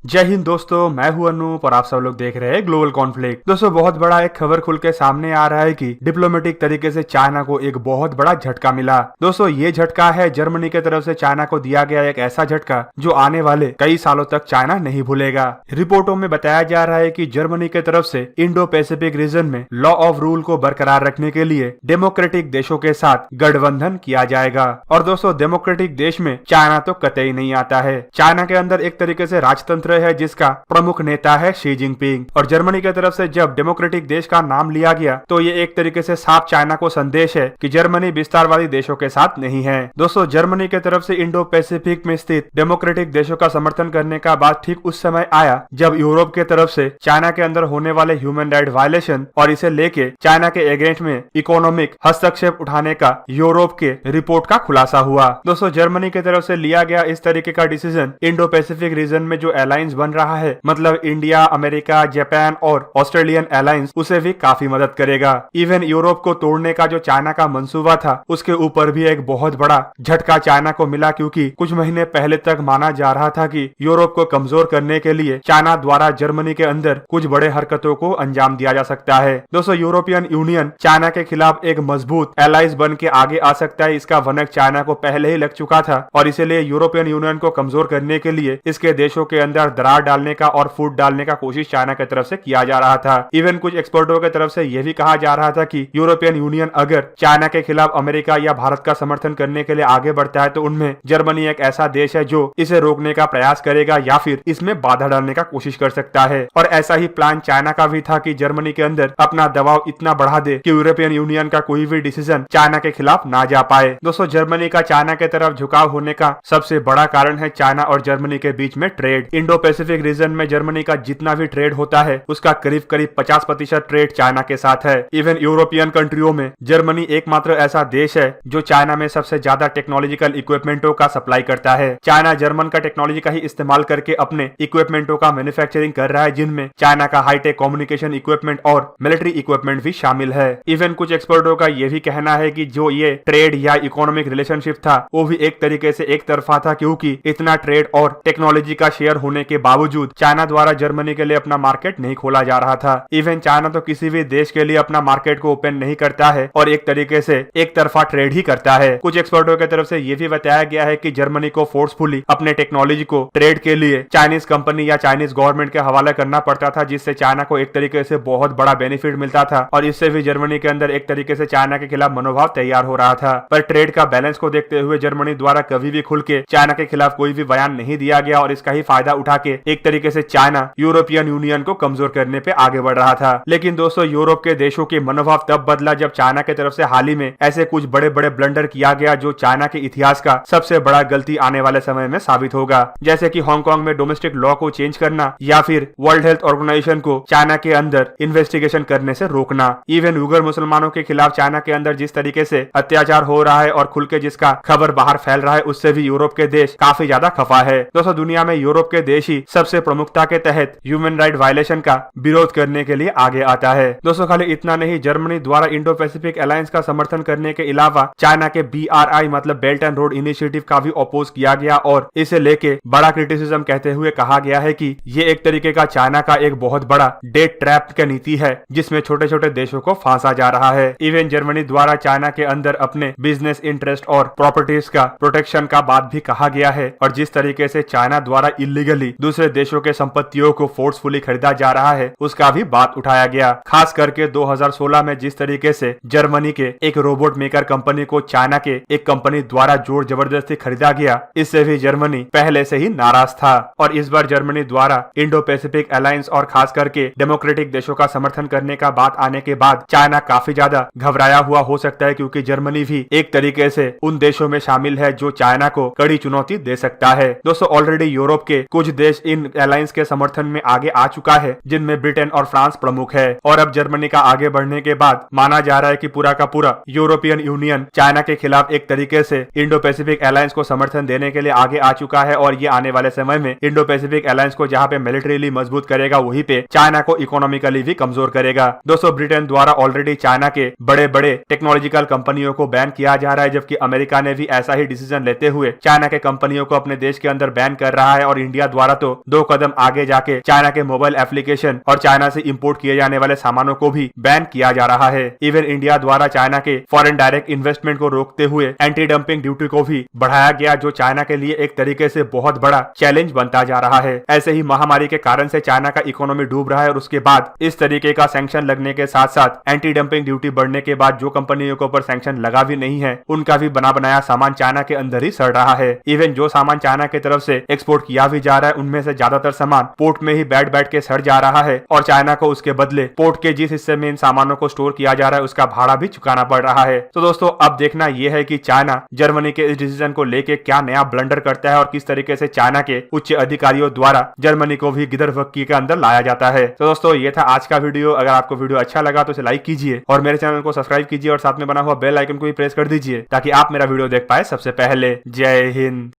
जय हिंद दोस्तों, मैं हूं अनूप और आप सब लोग देख रहे हैं ग्लोबल कॉन्फ्लिक्ट। दोस्तों, बहुत बड़ा एक खबर खुल के सामने आ रहा है कि डिप्लोमेटिक तरीके से चाइना को एक बहुत बड़ा झटका मिला। दोस्तों, ये झटका है जर्मनी की तरफ से चाइना को दिया गया एक ऐसा झटका जो आने वाले कई सालों तक चाइना नहीं भूलेगा। रिपोर्टों में बताया जा रहा है कि जर्मनी की तरफ से इंडो पैसिफिक रीजन में लॉ ऑफ रूल को बरकरार रखने के लिए डेमोक्रेटिक देशों के साथ गठबंधन किया जाएगा। और दोस्तों, डेमोक्रेटिक देश में चाइना तो कतई नहीं आता है। चाइना के अंदर एक तरीके से राजतंत्र है जिसका प्रमुख नेता है शी जिनपिंग। और जर्मनी की तरफ से जब डेमोक्रेटिक देश का नाम लिया गया तो ये एक तरीके से साफ चाइना को संदेश है कि जर्मनी विस्तारवादी देशों के साथ नहीं है। दोस्तों, जर्मनी की तरफ से इंडो पैसिफिक में स्थित डेमोक्रेटिक देशों का समर्थन करने का बात ठीक उस समय आया जब यूरोप की तरफ से चाइना के अंदर होने वाले ह्यूमन राइट वायलेशन और इसे लेके चाइना के अगेंस्ट में इकोनॉमिक हस्तक्षेप उठाने का यूरोप के रिपोर्ट का खुलासा हुआ। दोस्तों, जर्मनी की तरफ से लिया गया इस तरीके का डिसीजन इंडो पैसिफिक रीजन में जो अलायंस बन रहा है, मतलब इंडिया, अमेरिका, जापान और ऑस्ट्रेलियन अलायंस, उसे भी काफी मदद करेगा। इवन यूरोप को तोड़ने का जो चाइना का मंसूबा था उसके ऊपर भी एक बहुत बड़ा झटका चाइना को मिला, क्योंकि कुछ महीने पहले तक माना जा रहा था कि यूरोप को कमजोर करने के लिए चाइना द्वारा जर्मनी के अंदर कुछ बड़े हरकतों को अंजाम दिया जा सकता है। दोस्तों, यूरोपियन यूनियन चाइना के खिलाफ एक मजबूत एलाइज बन के आगे आ सकता है, इसका भनक चाइना को पहले ही लग चुका था और इसीलिए यूरोपियन यूनियन को कमजोर करने के लिए इसके देशों के अंदर दरार डालने का और फूट डालने का कोशिश चाइना की तरफ से किया जा रहा था। इवन कुछ एक्सपर्टों की तरफ से यह भी कहा जा रहा था कि यूरोपियन यूनियन अगर चाइना के खिलाफ अमेरिका या भारत का समर्थन करने के लिए आगे बढ़ता है तो उनमें जर्मनी एक ऐसा देश है जो इसे रोकने का प्रयास करेगा या फिर इसमें बाधा डालने का कोशिश कर सकता है। और ऐसा ही प्लान चाइना का भी था कि जर्मनी के अंदर अपना दबाव इतना बढ़ा दे कि यूरोपियन यूनियन का कोई भी डिसीजन चाइना के खिलाफ ना जा पाए। दोस्तों, जर्मनी का चाइना के तरफ झुकाव होने का सबसे बड़ा कारण है चाइना और जर्मनी के बीच में ट्रेड। इंडो पैसिफिक रीजन में जर्मनी का जितना भी ट्रेड होता है उसका करीब करीब 50% ट्रेड चाइना के साथ है। इवन यूरोपियन कंट्रियों में जर्मनी एकमात्र ऐसा देश है जो चाइना में सबसे ज्यादा टेक्नोलॉजिकल इक्विपमेंटों का सप्लाई करता है। चाइना जर्मन का टेक्नोलॉजी का ही इस्तेमाल करके अपने इक्विपमेंटों का मैन्युफैक्चरिंग कर रहा है, जिनमें चाइना का हाईटेक कम्युनिकेशन इक्विपमेंट और मिलिट्री इक्विपमेंट भी शामिल है। इवन कुछ एक्सपर्टों का यह भी कहना है कि जो ये ट्रेड या इकोनॉमिक रिलेशनशिप था वो भी एक तरीके से एक तरफा था, क्योंकि इतना ट्रेड और टेक्नोलॉजी का शेयर होने के बावजूद चाइना द्वारा जर्मनी के लिए अपना मार्केट नहीं खोला जा रहा था। इवन चाइना तो किसी भी देश के लिए अपना मार्केट को ओपन नहीं करता है और एक तरीके से एक तरफा ट्रेड ही करता है। कुछ एक्सपर्टों की तरफ से यह भी बताया गया है कि जर्मनी को फोर्सफुली अपने टेक्नोलॉजी को ट्रेड के लिए चाइनीज कंपनी या चाइनीज गवर्नमेंट के हवाले करना पड़ता था, जिससे चाइना को एक तरीके से बहुत बड़ा बेनिफिट मिलता था और इससे भी जर्मनी के अंदर एक तरीके से चाइना के खिलाफ मनोभाव तैयार हो रहा था। पर ट्रेड का बैलेंस को देखते हुए जर्मनी द्वारा कभी भी खुल के चाइना के खिलाफ कोई भी बयान नहीं दिया गया और इसका ही फायदा उठा के एक तरीके से चाइना यूरोपियन यूनियन को कमजोर करने पे आगे बढ़ रहा था। लेकिन दोस्तों, यूरोप के देशों के मनोभाव तब बदला जब चाइना की तरफ से हाल ही में ऐसे कुछ बड़े बड़े ब्लंडर किया गया जो चाइना के इतिहास का सबसे बड़ा गलती आने वाले समय में साबित होगा, जैसे कि हांगकांग में डोमेस्टिक लॉ को चेंज करना या फिर वर्ल्ड हेल्थ ऑर्गेनाइजेशन को चाइना के अंदर इन्वेस्टिगेशन करने से रोकना। इवन उइगर मुसलमानों के खिलाफ चाइना के अंदर जिस तरीके से अत्याचार हो रहा है और खुल के जिसका खबर बाहर फैल रहा है, उससे भी यूरोप के देश काफी ज्यादा खफा है। दोस्तों, दुनिया में यूरोप के देश ही सबसे प्रमुखता के तहत ह्यूमन राइट वायलेशन का विरोध करने के लिए आगे आता है। दोस्तों, खाली इतना नहीं, जर्मनी द्वारा इंडो पैसिफिक अलायंस का समर्थन करने के अलावा चाइना के BRI मतलब बेल्ट एंड रोड इनिशिएटिव का भी अपोज किया गया और इसे लेके बड़ा क्रिटिसिज्म कहते हुए कहा गया है कि ये एक तरीके का चाइना का एक बहुत बड़ा डेट ट्रैप का नीति है जिसमें छोटे छोटे देशों को फांसा जा रहा है। इवन जर्मनी द्वारा चाइना के अंदर अपने बिजनेस इंटरेस्ट और प्रॉपर्टीज का प्रोटेक्शन का बात भी कहा गया है और जिस तरीके से चाइना द्वारा इलीगली दूसरे देशों के संपत्तियों को फोर्सफुली खरीदा जा रहा है उसका भी बात उठाया गया। खास करके 2016 में जिस तरीके से जर्मनी के एक रोबोट मेकर कंपनी को चाइना के एक कंपनी द्वारा जोर जबरदस्ती खरीदा गया, इससे भी जर्मनी पहले से ही नाराज था। और इस बार जर्मनी द्वारा इंडो पैसिफिक अलायंस और खास करके डेमोक्रेटिक देशों का समर्थन करने का बात आने के बाद चाइना काफी ज्यादा घबराया हुआ हो सकता है, क्योंकि जर्मनी भी एक तरीके से उन देशों में शामिल है जो चाइना को कड़ी चुनौती दे सकता है। दोस्तों, ऑलरेडी यूरोप के कुछ देश इन अलायंस के समर्थन में आगे आ चुका है, जिनमें ब्रिटेन और फ्रांस प्रमुख है। और अब जर्मनी का आगे बढ़ने के बाद माना जा रहा है कि पूरा का पूरा यूरोपियन यूनियन चाइना के खिलाफ एक तरीके से इंडो पैसिफिक अलायंस को समर्थन देने के लिए आगे आ चुका है और ये आने वाले समय में इंडो पैसिफिक अलायंस को जहां पे मिलिट्रीली मजबूत करेगा वहीं पे चाइना को इकोनॉमिकली भी कमजोर करेगा। दोस्तों, ब्रिटेन द्वारा ऑलरेडी चाइना के बड़े बड़े टेक्नोलॉजिकल कंपनियों को बैन किया जा रहा है, जबकि अमेरिका ने भी ऐसा ही डिसीजन लेते हुए चाइना के कंपनियों को अपने देश के अंदर बैन कर रहा है और इंडिया द्वारा द्वारा तो 2 कदम आगे जाके चाइना के मोबाइल एप्लीकेशन और चाइना से इंपोर्ट किए जाने वाले सामानों को भी बैन किया जा रहा है। इवन इंडिया द्वारा चाइना के फॉरेन डायरेक्ट इन्वेस्टमेंट को रोकते हुए एंटी डंपिंग ड्यूटी को भी बढ़ाया गया, जो चाइना के लिए एक तरीके से बहुत बड़ा चैलेंज बनता जा रहा है। ऐसे ही महामारी के कारण से चाइना का इकोनॉमी डूब रहा है और उसके बाद इस तरीके का सैंक्शन लगने के साथ साथ एंटी डंपिंग ड्यूटी बढ़ने के बाद जो कंपनियों के ऊपर सैंक्शन लगा भी नहीं है उनका भी बना बनाया सामान चाइना के अंदर ही सड़ रहा है। इवन जो सामान चाइना की तरफ से एक्सपोर्ट किया भी जा रहा है उनमें से ज्यादातर सामान पोर्ट में ही बैठ बैठ के सड़ जा रहा है और चाइना को उसके बदले पोर्ट के जिस हिस्से में इन सामानों को स्टोर किया जा रहा है उसका भाड़ा भी चुकाना पड़ रहा है। तो दोस्तों अब देखना यह है कि चाइना जर्मनी के इस डिसीजन को लेके क्या नया ब्लंडर करता है और किस तरीके से चाइना के उच्च अधिकारियों द्वारा जर्मनी को भी गिदरभक्की के अंदर लाया जाता है। तो दोस्तों ये था आज का वीडियो। अगर आपको वीडियो अच्छा लगा तो इसे लाइक कीजिए और मेरे चैनल को सब्सक्राइब कीजिए और साथ में बना हुआ बेल आइकन को भी प्रेस कर दीजिए ताकि आप मेरा वीडियो देख पाए सबसे पहले। जय हिंद।